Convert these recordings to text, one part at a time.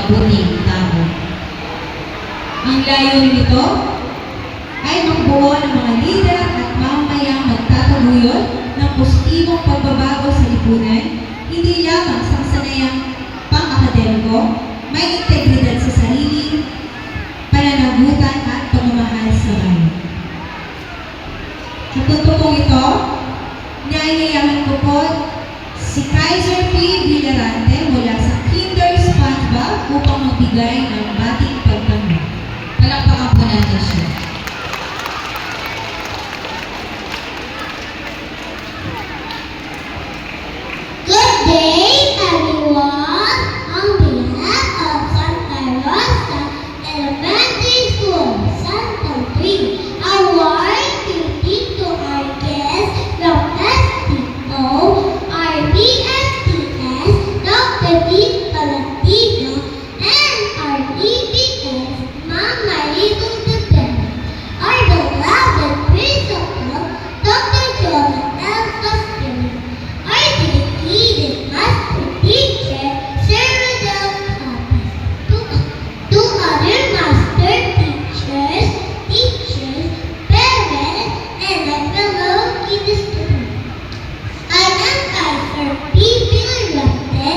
mabuting tao. Ang layunin nito ay magbuo ng mga lider at mamayang magtataguyod ng positibong pagbabago sa lipunan, hindi lamang sa kasanayang pang-akademiko, may integridad sa sarili, pananagutan at pagmamahal sa bayan. Sa tutupong ito, naiyayaman ko po si Kaiser P. Villarante mula sa Kinder SpongeBob upang magbigay ng bating pagtanggap. Palakpakan po natin siya. Good day, everyone! On behalf of Santa Rosa Elementary School, Santa 3, I want to thank to our guests from STO, our BSTS, Dr. Dean Tolentino, and our EBS, Ma'am Maritong Depende, our beloved principal, Dr. Jonah L. Castillo, our dedicated master teacher, Sir Rodel Papis, to other master teachers, parents, and my fellow kid students. I am Kaiser P. Villarante,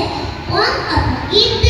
one of the